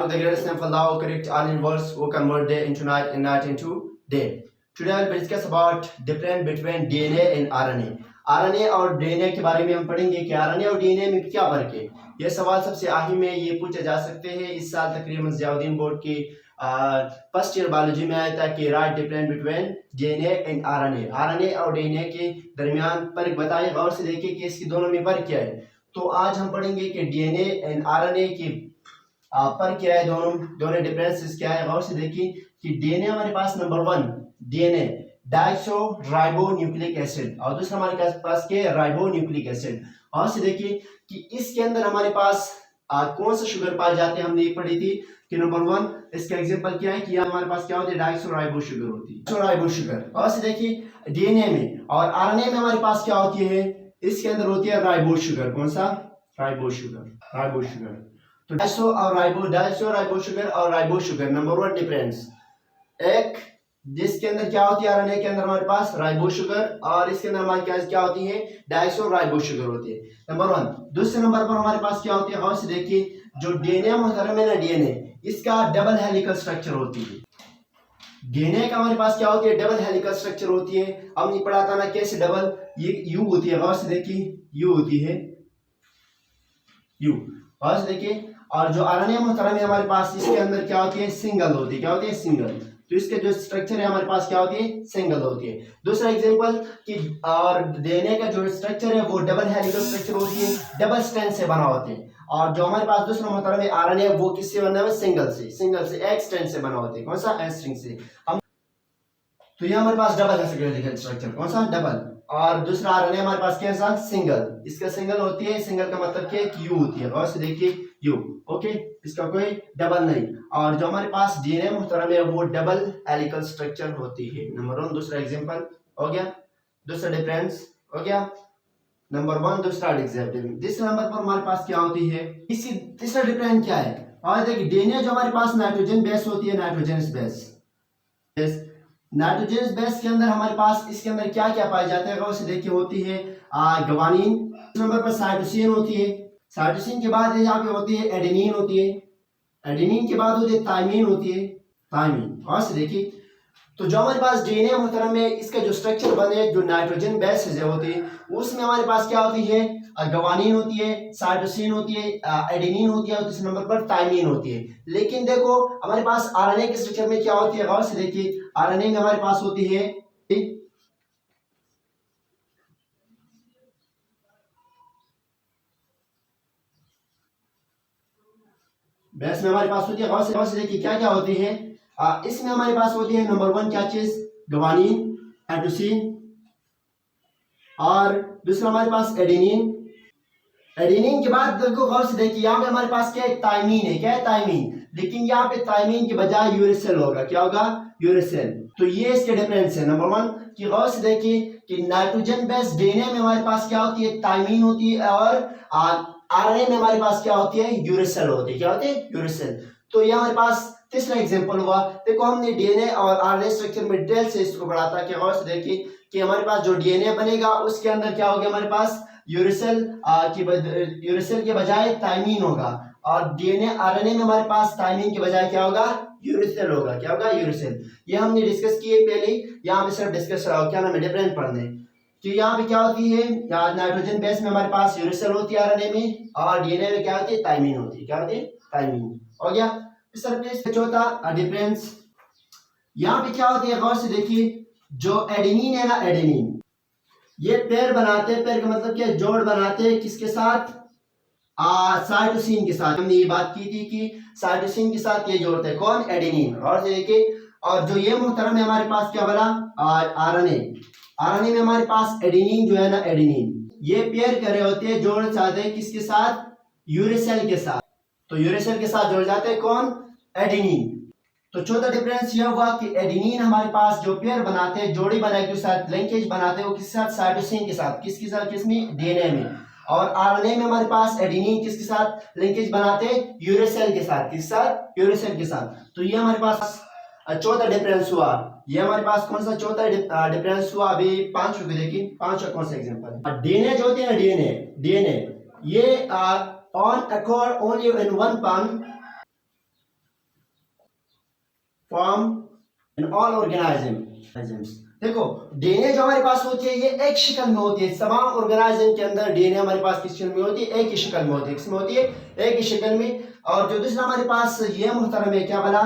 The greatest name of Allah who correct all in words, who convert day into night and night into day. Today I will discuss about difference between DNA and RNA. RNA और DNA के बारे में हम पढ़ेंगे कि RNA और DNA में क्या फर्क है। यह सवाल सबसे आखिर में ये पूछे जा सकते हैं। इस साल तकरीबन ज़ियाउद्दीन बोर्ड की फर्स्ट ईयर बायोलॉजी में आया था कि right difference between DNA and RNA और DNA के दरमियान फर्क बताइए, गौर से देखिए कि इसकी दोनों में फर्क क्या है। तो आज हम पढ़ेंगे कि DNA एंड RNA की पर क्या है, दोनों डिफरेंसेस क्या है। गौर से देखिए कि डीएनए हमारे पास number 1 DNA deoxyribonucleic acid और दूसरा हमारे पास क्या है, राइबो न्यूक्लिक एसिड। और से देखिए कि इसके अंदर हमारे पास कौन सा शुगर पाए जाते हैं, हमने ये पढ़ी थी कि नंबर 1 इसका एग्जांपल क्या है कि हमारे पास क्या होती है, डाइसो राइबो शुगर होती है, राइबो शुगर। और से देखिए डीएनए में और आरएनए में हमारे पास क्या होती है, इसके अंदर होती है राइबो शुगर। कौन सा, राइबो शुगर। तो डाइसो राइबो शुगर और राइबो शुगर नंबर 1 डिफरेंस। एक जिसके अंदर क्या होती है, आरएनए के अंदर हमारे पास राइबो शुगर और इसके अंदर हमारे क्या होती है, डाइसो राइबो शुगर होती है, नंबर 1। दूसरे नंबर पर हमारे पास क्या होती है, और से देखिए जो डीएनए मुहतरम है ना, डीएनए इसका डबल हेलिकल स्ट्रक्चर होती है। डीएनए का हमारे पास क्या होती है, डबल हेलिकल स्ट्रक्चर होती है। हमने पढ़ा था ना कैसे डबल, ये यू होती है, और से देखिए यू होती है, यू। और से देखिए और जो आरएनए मुहतरम है हमारे पास, इसके अंदर क्या होती है, सिंगल होती है। क्या होती है, सिंगल। तो इसके जो स्ट्रक्चर है हमारे पास क्या होती है, सिंगल होती है। दूसरा एग्जांपल कि और डीएनए का जो स्ट्रक्चर है वो डबल हेलिकल स्ट्रक्चर होती है, डबल स्ट्रैंड से बना होते हैं। और जो हमारे पास दूसरा मुहतरम है आरएनए, वो किससे बना है, सिंगल से एक स्ट्रैंड से बना होते हैं। कौन सा, एन स्ट्रिंग से। तो ये हमारे पास डबल हेलिकल स्ट्रक्चर, कौन सा, डबल। और दूसरा आरएनए हमारे पास कैसा, सिंगल। इसका सिंगल होती है, सिंगल का मतलब क्या है कि यू होती है। और से देखिए यू, ओके, इसका कोई डबल नहीं। और जो हमारे पास डीएनए मुहतरम है वो डबल हेलिकल स्ट्रक्चर होती है, नंबर 1। दूसरा एग्जांपल हो गया, दूसरा डिफरेंस हो गया, नंबर 1 दूसरा एग्जांपल। तीसरे नंबर पर हमारे पास क्या होती है, इसी तीसरा डिफरेंस क्या है। और देखिए डीएनए जो हमारे पास नाइट्रोजन बेस होती है, नाइट्रोजन बेस के अंदर हमारे पास इसके अंदर क्या क्या पाया जाता है, उसे देखिए होती है गवानीन। नंबर पर साइटोसिन होती है, साइटोसिन के बाद यहाँ पे होती है एडेनिन होती है, एडेनिन के बाद होती है थायमिन होती है, थायमिन। और से देखिए तो जो हमारे पास डीएनए मुहतरम में इसका जो स्ट्रक्चर बने, जो नाइट्रोजन बेस होती है, उसमें हमारे पास क्या होती है, गवानीन होती है, साइटोसिन होती है, एडेनिन होती है और तीसरे नंबर पर थायमिन होती है। लेकिन देखो हमारे पास आरएनए के स्ट्रक्चर में क्या होती है, गौर से देखिए आरएनए में हमारे पास होती है बेस में हमारे पास होती है, गौर से देखिए क्या क्या होती है। इसमें हमारे पास होती है नंबर 1 क्या चीज, गवानीन, साइटोसिन और दूसरा हमारे पास एडेनिन। एडेनिन के बाद देखो गौर से देखिए यहाँ पे हमारे पास क्या है, थायमिन है। क्या है, थायमिन। लेकिन यहाँ पे थायमिन के बजाय यूरेसिल होगा। क्या होगा, यूरेसिल। तो ये इसके डिफरेंस है, नंबर 1 कि गौर से देखिए कि नाइट्रोजन बेस्ड डीएनए में हमारे पास क्या होती है, थायमिन होती है और आरएनए में हमारे पास क्या होती है, यूरेसिल होती है। क्या होती है, यूरेसिल। तो ये हमारे पास तीसरा एग्जांपल हुआ। देखो हमने डीएनए और आरएनए स्ट्रक्चर में डिटेल से इसको पढ़ा था कि गौर से देखिए कि हमारे पास जो डीएनए बनेगा उसके अंदर क्या होगा, हमारे पास यूरेसिल के बजाय थायमिन होगा। और डीएनए आरएनए में हमारे पास थायमिन के बजाय क्या होगा, यूरेसिल होगा। क्या होगा, यूरेसिल। ये हमने डिस्कस किए पहले, यहाँ पे सिर्फ डिस्कस क्या नाम है, डिफरेंट पढ़ने कि यहाँ पे क्या होती है, नाइट्रोजन बेस में हमारे पास यूरेसिल होती है आरएनए में, और डीएनए में क्या होती है, थायमिन होती है। क्या होती है, थायमिन। हो गया। इस तरह चौथा डिफरेंस यहाँ पे क्या होती है, गौर से देखिए जो एडेनिन है ना, एडेनिन ये पेयर बनाते हैं। पेयर का मतलब क्या है, जोड़ बनाते हैं किसके साथ, साइटोसिन के साथ। हमने ये बात की थी कि साइटोसिन के साथ ये जोड़ते हैं, कौन, एडेनिन। और देखिए और जो ये मुहतरम है हमारे पास क्या बोला, आरएनए में हमारे पास एडेनिन जो है ना, एडेनिन ये पेयर कर रहे होते हैं, जोड़ चाहते हैं किसके साथ, यूरेसिल के साथ। तो यूरेसिल के साथ जुड़ जाते हैं कौन, एडेनिन। तो चौथा डिफरेंस यह हुआ कि एडेनिन हमारे पास जो पेयर बनाते हैं, जोड़ी बना के साथ लिंकेज बनाते हैं, वो किसके साथ, साइटोसिन के साथ। किसके साथ, किसमें, डीएनए में। और आरएनए में हमारे पास एडेनिन किसके साथ लिंकेज बनाते हैं, यूरेसिल के साथ। किस साथ, यूरेसिल के साथ। तो ये हमारे पास चौथा डिफरेंस हुआ। ये हमारे पास कौन सा चौथा डिफरेंस हुआ। अभी 5 को देखिए, 5 कौन सा एग्जांपल, डीएनए जो होती है ना, डीएनए ये on accord only in one form in all organisms. देखो डीएनए जो हमारे पास होती है ये एक शक्ल में होती है, तमाम ऑर्गेनाइज्म के अंदर डीएनए हमारे पास किस शक्ल में होती है, एक ही शक्ल में होती है। किसमें होती है? एक ही शक्ल में। और जो दूसरा हमारे पास ये मुहतरम है, क्या बोला,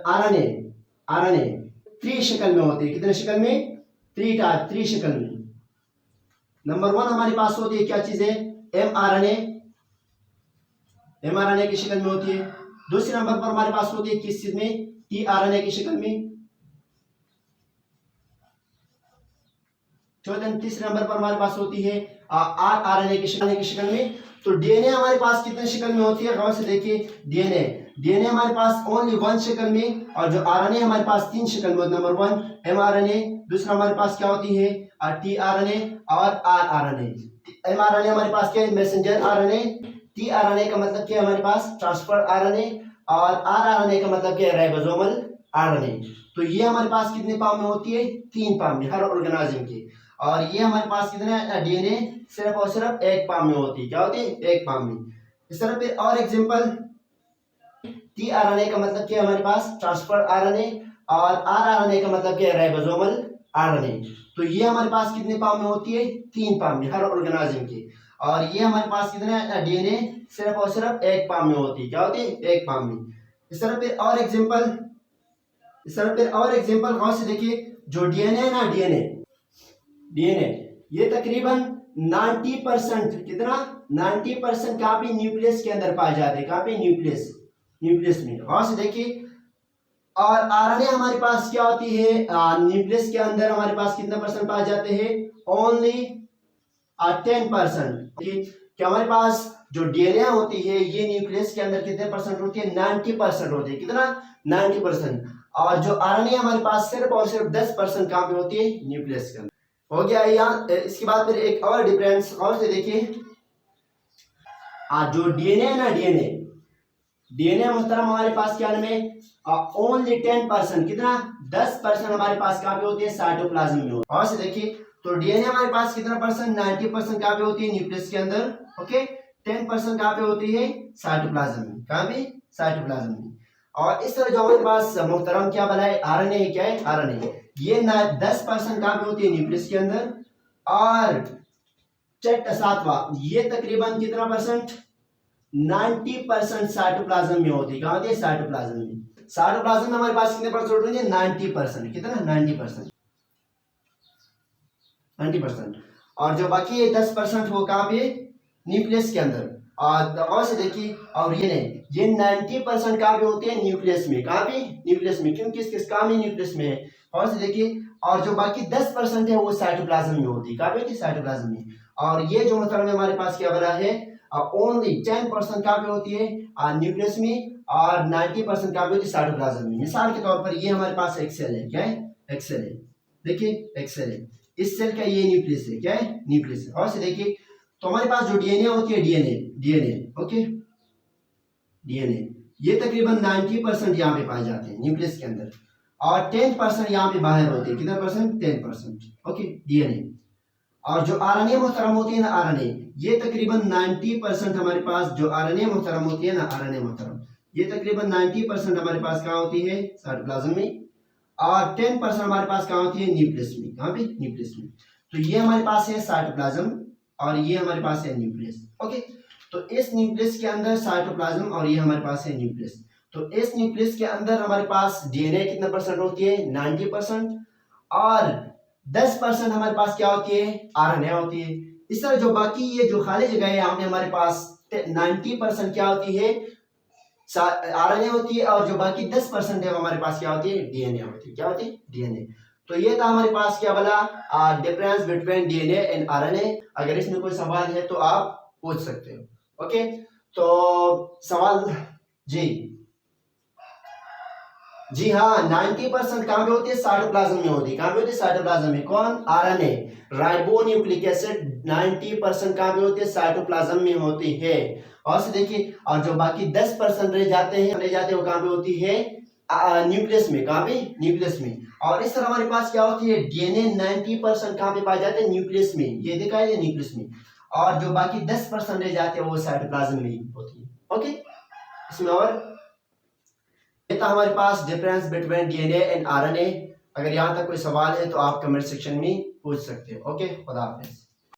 आरएनए। आरएनए थ्री शक्ल में होती है। कितने शक्ल में? थ्री शक्ल में। नंबर वन हमारे पास होती है क्या चीज है? एमआरएनए। एमआरएनए की शक्ल में होती है। दूसरे नंबर पर हमारे पास होती है किस चीज में? टीआरएनए की शक्ल में। तीसरे नंबर पर हमारे पास होती है आरएनए की शक्ल में। तो डीएनए हमारे पास कितने शक्ल में होती है? गौर से देखिए, डीएनए हमारे पास ओनली वन शक्ल में, और जो आरएनए हमारे पास तीन शक्ल में होती है। नंबर वन एमआरएनए, दूसरा हमारे पास क्या होती है टीआरएनए और आरआरएनए। एमआरएनए हमारे पास क्या है? Messenger RNA. टीआरएनए का मतलब क्या है? हमारे पास ट्रांसफर आरएनए। और आरआरएनए का मतलब क्या है? Ribosomal RNA. तो ये हमारे पास कितने पार्ट में होती है? तीन पार्ट में, हर ऑर्गेनिज्म के। और ये हमारे पास कितने डीएनए सिर्फ और सिर्फ एक पार्ट में होती है। क्या होती है? एक पार्ट में। इस तरह पे और एग्जांपल, टीआरएनए का मतलब क्या है? हमारे पास ट्रांसफर आरएनए। और आरआरएनए का मतलब क्या है? Ribosomal RNA. तो ये हमारे पास कितने पार्ट में होती है? तीन पार्ट में, हर ऑर्गेनिज्म के। और ये हमारे पास कितने डीएनए सिर्फ और सिर्फ एक पार्ट में होती है। क्या होती है? एक पार्ट में। इस तरह पे और एग्जांपल, गौर से देखिए, जो डीएनए ना, डीएनए ये तकरीबन 90%, कितना 90% कहाँ पे? न्यूक्लियस के अंदर पाए जाते हैं। कहाँ पे? न्यूक्लियस में। गौर से देखिए। और आरएनए हमारे पास क्या होती है? न्यूक्लियस के अंदर हमारे पास कितना परसेंट पाए जाते हैं? ओनली 10%। क्या हमारे पास जो डीएनए होती है ये न्यूक्लियस के अंदर कितने परसेंट होती है? 90% होती है। कितना? 90%। और जो आरएनए हमारे पास सिर्फ और सिर्फ 10% कहाँ पे होती है? न्यूक्लियस के अंदर। हो गया यहाँ। इसके बाद फिर एक और डिफरेंस और से देखिए, जो डीएनए है ना, डीएनए मुहतरम हमारे पास क्या में ओनली 10%, कितना 10% हमारे पास कहाँ पे होती है? साइटोप्लाज्म में होती है। और से देखिए, तो डीएनए हमारे पास कितना परसेंट? 90% कहाँ पे होती है? न्यूक्लियस के अंदर। ओके, 10% कहाँ पे होती है? साइटोप्लाज्म में। कहाँ पे? साइटोप्लाज्म में। और इस तरह जो हमारे पास मुहतरम क्या बना है? आरएनए। क्या है? आरएनए ये 10% कहाँ पे होती है? न्यूक्लियस के अंदर। और सातवां ये तकरीबन कितना परसेंट? 90% साइटोप्लाज्म में होती है। कहाँ होती है? साइटोप्लाज्म में। साइटोप्लाज्म में हमारे पास कितने परसेंट होती है? 90%। कितना? 90%। और जो बाकी है 10% वो कहाँ पे? न्यूक्लियस के अंदर। और से देखिए, और ये नहीं, ये 90% कहाँ पे होती है? न्यूक्लियस में। कहाँ पे? न्यूक्लियस में। क्यों? किस काम में? न्यूक्लियस में है। और से देखिए, और जो बाकी 10% है वो साइटोप्लाज्म में होती है। कहाँ पे होती है? साइटोप्लाज्म में। और ये जो मतलब हमारे पास क्या बना है? ओनली 10% कहाँ पे होती है? न्यूक्लियस में। और 90% कहाँ पे होती है? साइटोप्लाज्म में। मिसाल के तौर पर ये हमारे पास एक सेल है। क्या है? एक सेल है। देखिए, एक सेल है। इस सेल का ये न्यूक्लियस है। क्या है? न्यूक्लियस है। और से देखिए, तो हमारे पास जो डीएनए होती है, डीएनए ओके, डीएनए ये तकरीबन 90% यहाँ पे पाए जाते हैं न्यूक्लियस के अंदर, और 10% यहाँ पे बाहर होते हैं। कितना परसेंट? 10%। Okay, DNA. और जो आरएनए मुहतरम होती है ना, आरएनए ये तकरीबन 90% हमारे पास जो आरएनए मुहतरम होती है ना, आरएनए मुहतरम ये तकरीबन 90% हमारे पास कहाँ होती है? साइटोप्लाज्म में। और 10% हमारे पास कहाँ होती है? न्यूक्लियस में। कहाँ पे? न्यूक्लियस में। तो ये हमारे पास है साइटोप्लाज्म, और ये हमारे पास है न्यूक्लियस। ओके, तो इस न्यूक्लियस के अंदर साइटोप्लाज्म, और ये हमारे पास है न्यूक्लियस। तो इस न्यूक्लियस के अंदर हमारे पास डीएनए कितना परसेंट होती है? 90%। और 10% हमारे पास क्या होती है? आरएनए होती है। इस तरह जो बाकी ये जो खाली जगह है यहाँ पे हमारे पास 90% क्या होती है? आरएनए होती है। और जो बाकी 10% है हमारे पास क्या होती है? डीएनए होती है। क्या होती है? डीएनए। तो ये था हमारे पास क्या बोला? Difference between DNA and RNA. अगर इसमें कोई सवाल है तो आप पूछ सकते हो। ओके, तो सवाल जी हाँ, 90% कहाँ पे होती है? साइटोप्लाज्म में होती है। कहाँ पे होती है? साइटोप्लाज्म में। कौन? आरएनए, राइबोन्यूक्लिक एसिड 90% कहाँ पे होती है? साइटोप्लाज्म में होती है। और से देखिए, और जो बाकी 10% रह जाते हैं वो कहाँ पे होती है? न्यूक्लियस में। कहाँ पे? न्यूक्लियस में। और इस तरह हमारे पास क्या होती है? डीएनए 90% कहाँ पे पाए जाते हैं? न्यूक्लियस में। ये देखा है, न्यूक्लियस में। और जो बाकी 10% रह जाते हैं वो साइटोप्लाज्म में होती है। ओके, इसमें और था हमारे पास difference between DNA and RNA. अगर यहाँ तक कोई सवाल है तो आप कमेंट सेक्शन में पूछ सकते हो। ओके, खुदा हाफिज।